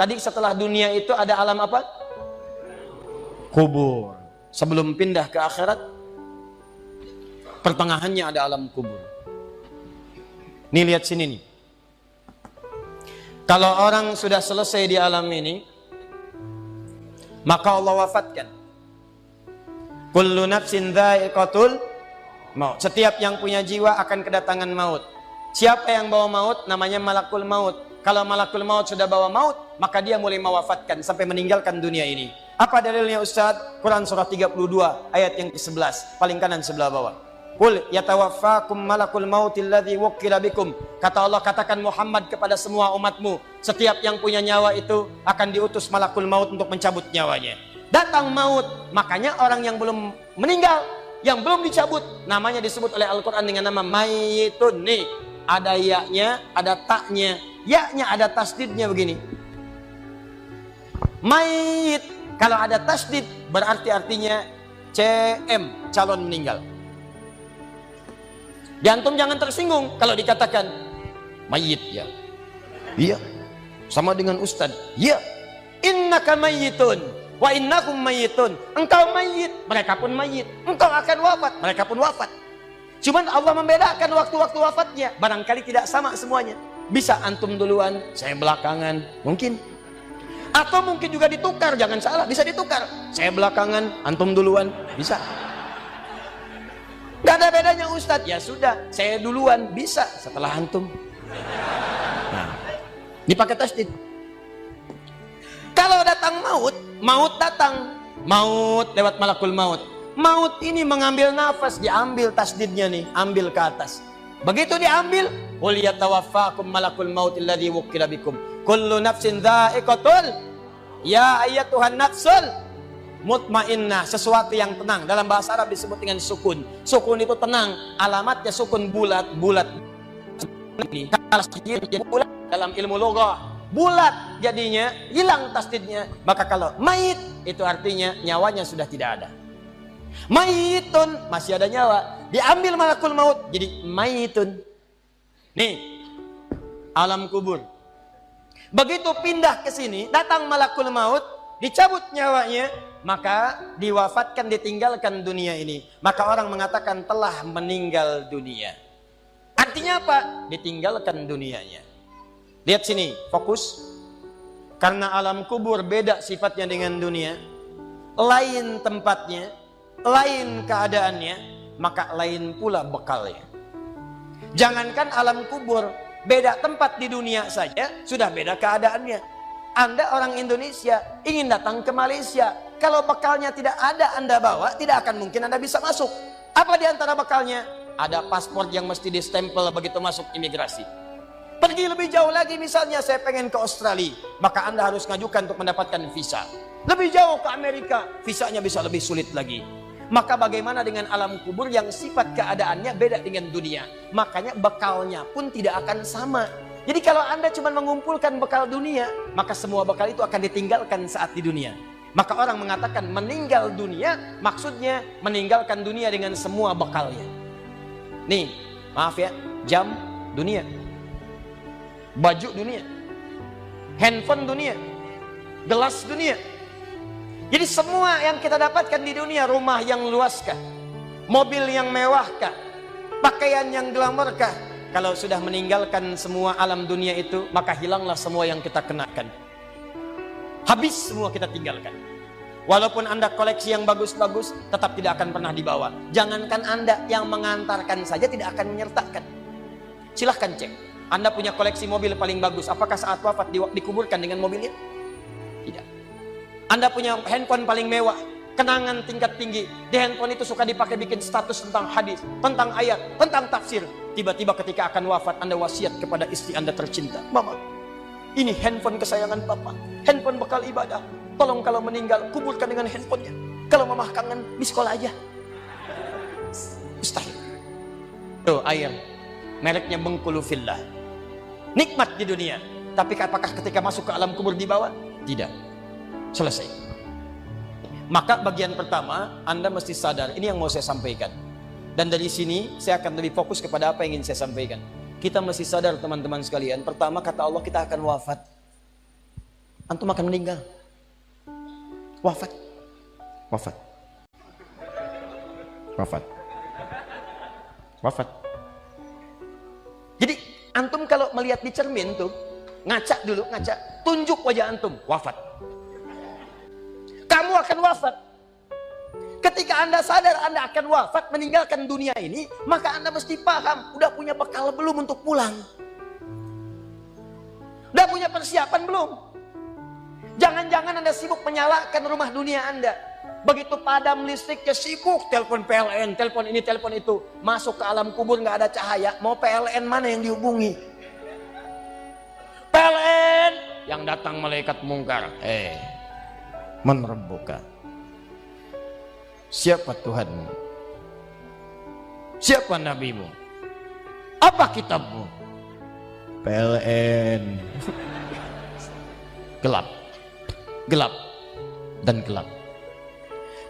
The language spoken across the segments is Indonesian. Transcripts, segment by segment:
Tadi setelah dunia itu ada alam apa? Kubur. Sebelum pindah ke akhirat, pertengahannya ada alam kubur. Nih lihat sini nih. Kalau orang sudah selesai di alam ini, maka Allah wafatkan. Kullu nafsin dha'iqatul maut. Setiap yang punya jiwa akan kedatangan maut. Siapa yang bawa maut? Namanya malakul maut. Kalau malakul maut sudah bawa maut, maka dia mulai mewafatkan sampai meninggalkan dunia ini. Apa dalilnya Ustaz? Quran surah 32 ayat yang ke-11, paling kanan sebelah bawah. Qul yatawaffakum malakul mautil ladzi wukkila bikum. Kata Allah, katakan Muhammad kepada semua umatmu, setiap yang punya nyawa itu akan diutus malakul maut untuk mencabut nyawanya. Datang maut, makanya orang yang belum meninggal, yang belum dicabut, namanya disebut oleh Al-Quran dengan nama mayitun. Nih, ada ya-nya, ada taknya. Ya-nya ada tasdidnya begini. Mayit. Kalau ada tasdid, berarti artinya CM, calon meninggal. Di antum jangan tersinggung kalau dikatakan mayit ya. Iya. Sama dengan ustaz. Iya. Innaka mayyitun wa innakum mayyitun. Engkau mayit, mereka pun mayit. Engkau akan wafat, mereka pun wafat. Cuman Allah membedakan waktu-waktu wafatnya. Barangkali tidak sama semuanya. Bisa antum duluan, saya belakangan, mungkin. Atau mungkin juga ditukar, jangan salah, bisa ditukar. Saya belakangan, antum duluan, bisa. Gak ada bedanya Ustadz. Ya sudah, saya duluan, bisa setelah antum. Nah, dipakai tasdid. Kalau datang maut, maut datang. Maut lewat malakul maut. Maut ini mengambil nafas, diambil tasdidnya nih, ambil ke atas. Begitu diambil, qul yatawaffakum malakul maut alladzi wukkila bikum. Kullu nafsin dha'iqatul, ya ayyatuhan nafsul mutmainnah, sesuatu yang tenang. Dalam bahasa Arab disebut dengan sukun. Sukun itu tenang, alamatnya sukun bulat. Bulat ini bulat dalam ilmu loghah. Bulat jadinya hilang tasdidnya. Maka kalau mayit itu artinya nyawanya sudah tidak ada. Mayitun masih ada nyawa, diambil malakul maut jadi mayitun. Nih alam kubur. Begitu pindah ke sini, datang malakul maut, dicabut nyawanya, maka diwafatkan, ditinggalkan dunia ini. Maka orang mengatakan telah meninggal dunia. Artinya apa? Ditinggalkan dunianya. Lihat sini, fokus. Karena alam kubur beda sifatnya dengan dunia, lain tempatnya, lain keadaannya, maka lain pula bekalnya. Jangankan alam kubur, beda tempat di dunia saja sudah beda keadaannya. Anda orang Indonesia ingin datang ke Malaysia, kalau bekalnya tidak ada Anda bawa, tidak akan mungkin Anda bisa masuk. Apa di antara bekalnya? Ada paspor yang mesti distempel begitu masuk imigrasi. Pergi lebih jauh lagi, misalnya saya pengen ke Australia, maka Anda harus ngajukan untuk mendapatkan visa. Lebih jauh ke Amerika, visanya bisa lebih sulit lagi. Maka bagaimana dengan alam kubur yang sifat keadaannya beda dengan dunia? Makanya bekalnya pun tidak akan sama. Jadi kalau Anda cuma mengumpulkan bekal dunia, maka semua bekal itu akan ditinggalkan saat di dunia. Maka orang mengatakan meninggal dunia, maksudnya meninggalkan dunia dengan semua bekalnya. Nih, maaf ya, jam dunia, baju dunia, handphone dunia, gelas dunia. Jadi semua yang kita dapatkan di dunia, rumah yang luaskah, mobil yang mewahkah, pakaian yang glamorkah, kalau sudah meninggalkan semua alam dunia itu, maka hilanglah semua yang kita kenakan. Habis semua kita tinggalkan. Walaupun Anda koleksi yang bagus-bagus, tetap tidak akan pernah dibawa. Jangankan Anda, yang mengantarkan saja tidak akan menyertakan. Silahkan cek. Anda punya koleksi mobil paling bagus, apakah saat wafat dikuburkan dengan mobilnya? Tidak. Anda punya handphone paling mewah, kenangan tingkat tinggi. Di handphone itu suka dipakai bikin status tentang hadis, tentang ayat, tentang tafsir. Tiba-tiba ketika akan wafat, Anda wasiat kepada istri Anda tercinta. Mama, ini handphone kesayangan Papa, handphone bekal ibadah. Tolong kalau meninggal, kuburkan dengan handphonenya. Kalau Mama kangen, di sekolah aja. Mustahil. Tuh air, mereknya Bengkulu Fillah. Nikmat di dunia, tapi apakah ketika masuk ke alam kubur dibawa? Tidak. Selesai. Maka bagian pertama, Anda mesti sadar, ini yang mau saya sampaikan. Dan dari sini, saya akan lebih fokus kepada apa yang ingin saya sampaikan. Kita mesti sadar teman-teman sekalian, pertama kata Allah kita akan wafat. antum akan meninggal. Wafat. Wafat. Wafat. Wafat. Jadi antum kalau melihat di cermin tuh, ngaca dulu, ngaca, tunjuk wajah antum, wafat. Kamu akan wafat. Ketika Anda sadar Anda akan wafat, meninggalkan dunia ini, maka Anda mesti paham, udah punya bekal belum untuk pulang? Udah punya persiapan belum? Jangan-jangan Anda sibuk menyalakan rumah dunia Anda. Begitu padam listriknya, sibuk telepon PLN, telepon ini, telepon itu. Masuk ke alam kubur nggak ada cahaya, mau PLN mana yang dihubungi? PLN yang datang malaikat mungkar. Man rabbuka? Siapa Tuhanmu? Siapa nabimu? Apa kitabmu? PLN. Gelap. Gelap dan gelap.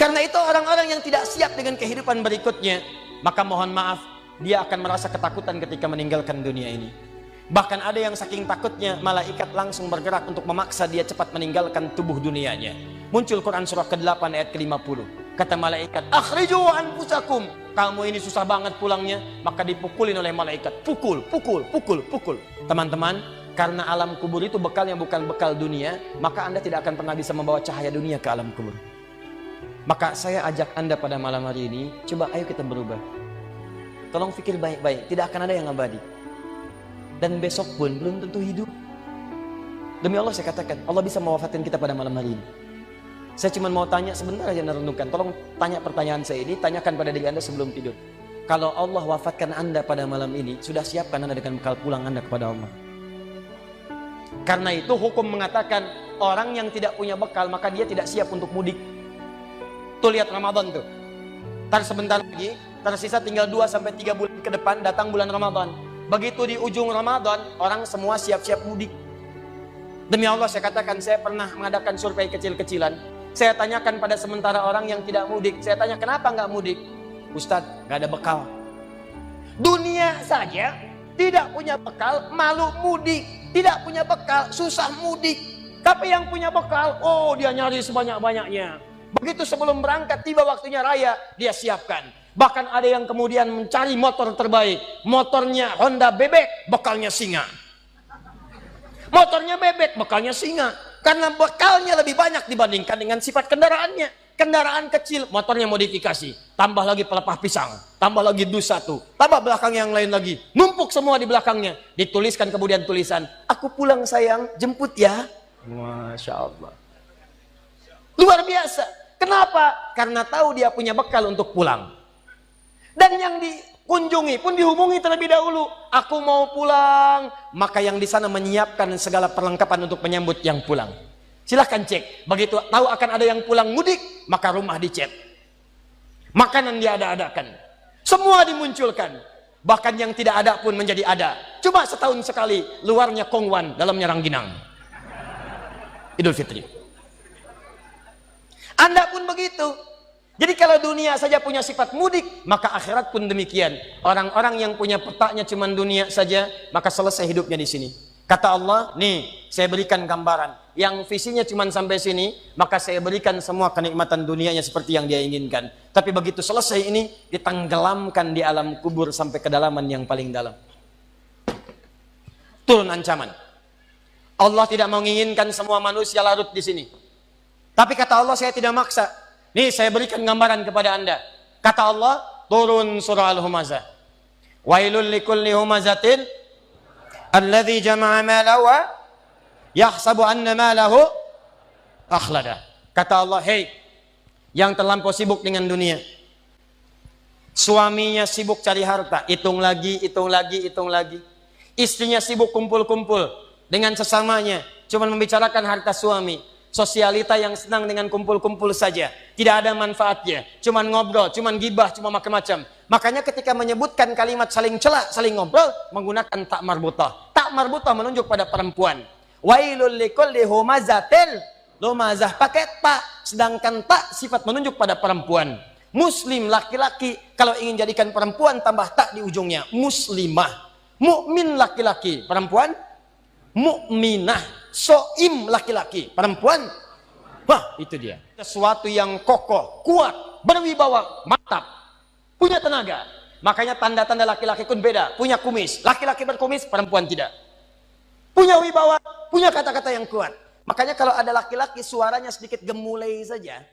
Karena itu orang-orang yang tidak siap dengan kehidupan berikutnya, maka mohon maaf, dia akan merasa ketakutan ketika meninggalkan dunia ini. Bahkan ada yang saking takutnya, malaikat langsung bergerak untuk memaksa dia cepat meninggalkan tubuh dunianya. Muncul Quran surah ke-8 ayat ke-50. Kata malaikat, akhriju anfusakum. Kamu ini susah banget pulangnya, maka dipukulin oleh malaikat. Pukul, pukul, pukul, pukul. Teman-teman, karena alam kubur itu bekalnya bukan bekal dunia, maka Anda tidak akan pernah bisa membawa cahaya dunia ke alam kubur. Maka saya ajak Anda pada malam hari ini, coba ayo kita berubah. Tolong pikir baik-baik, tidak akan ada yang abadi. Dan besok pun belum tentu hidup. Demi Allah saya katakan, Allah bisa mewafatkan kita pada malam hari ini. Saya cuma mau tanya sebentar aja merenungkan. Tolong tanya pertanyaan saya ini, tanyakan pada diri Anda sebelum tidur. Kalau Allah wafatkan Anda pada malam ini, sudah siapkan Anda dengan bekal pulang Anda kepada Allah. Karena itu hukum mengatakan orang yang tidak punya bekal maka dia tidak siap untuk mudik. Tuh lihat Ramadan tuh. Ntar sebentar lagi, tersisa tinggal 2-3 bulan ke depan datang bulan Ramadan. Begitu di ujung Ramadan, orang semua siap-siap mudik. Demi Allah saya katakan, saya pernah mengadakan survei kecil-kecilan. Saya tanyakan pada sementara orang yang tidak mudik, saya tanya kenapa nggak mudik? Ustadz, nggak ada bekal. Dunia saja tidak punya bekal, malu mudik. Tidak punya bekal, susah mudik. Tapi yang punya bekal, oh dia nyari sebanyak-banyaknya. Begitu sebelum berangkat, tiba waktunya raya, dia siapkan. Bahkan ada yang kemudian mencari motor terbaik. Motornya Honda bebek, bekalnya singa. Motornya bebek, bekalnya singa. Karena bekalnya lebih banyak dibandingkan dengan sifat kendaraannya. Kendaraan kecil, motornya modifikasi. Tambah lagi pelepah pisang. Tambah lagi dus 1. Tambah belakang yang lain lagi. Numpuk semua di belakangnya. Dituliskan kemudian tulisan, aku pulang sayang, jemput ya. Masya Allah. Luar biasa. Kenapa? Karena tahu dia punya bekal untuk pulang. Dan yang dikunjungi pun dihubungi terlebih dahulu. Aku mau pulang. Maka yang di sana menyiapkan segala perlengkapan untuk menyambut yang pulang. Silahkan cek. Begitu tahu akan ada yang pulang mudik, maka rumah dicet. Makanan diada-adakan. Semua dimunculkan. Bahkan yang tidak ada pun menjadi ada. Coba setahun sekali. Luarnya kongwan, dalamnya rangginang. Idul Fitri. Anda pun begitu. Jadi kalau dunia saja punya sifat mudik, maka akhirat pun demikian. Orang-orang yang punya petaknya cuma dunia saja, maka selesai hidupnya di sini. Kata Allah, nih saya berikan gambaran. Yang visinya cuma sampai sini, maka saya berikan semua kenikmatan dunianya seperti yang dia inginkan. Tapi begitu selesai ini, ditenggelamkan di alam kubur sampai kedalaman yang paling dalam. Turun ancaman. Allah tidak menginginkan semua manusia larut di sini. Tapi kata Allah, saya tidak maksa. Nih saya berikan gambaran kepada Anda. Kata Allah, turun surah Al-Humazah. Wailul likulli humazatin alladzi jama'a malahu wa yahsabu anna malahu akhlada. Kata Allah, hei yang terlampau sibuk dengan dunia. Suaminya sibuk cari harta, hitung lagi, hitung lagi, hitung lagi. Istrinya sibuk kumpul-kumpul dengan sesamanya, cuma membicarakan harta suami. Sosialita yang senang dengan kumpul-kumpul saja, tidak ada manfaatnya, cuman ngobrol, cuman gibah, cuma macam-macam. Makanya ketika menyebutkan kalimat saling cela, saling ngobrol, menggunakan tak marbutah. Tak marbutah menunjuk pada perempuan. Wailul likulli humazatil lumazah, pakai tak, sedangkan tak sifat menunjuk pada perempuan. Muslim laki-laki, kalau ingin jadikan perempuan tambah tak di ujungnya, muslimah. Mukmin laki-laki, perempuan mukminah. soim laki-laki, perempuan. Wah, itu dia. Sesuatu yang kokoh, kuat, berwibawa, mantap, punya tenaga. Makanya tanda-tanda laki-laki pun beda. Punya kumis, laki-laki berkumis, perempuan tidak. Punya wibawa, punya kata-kata yang kuat. Makanya kalau ada laki-laki suaranya sedikit gemulai saja,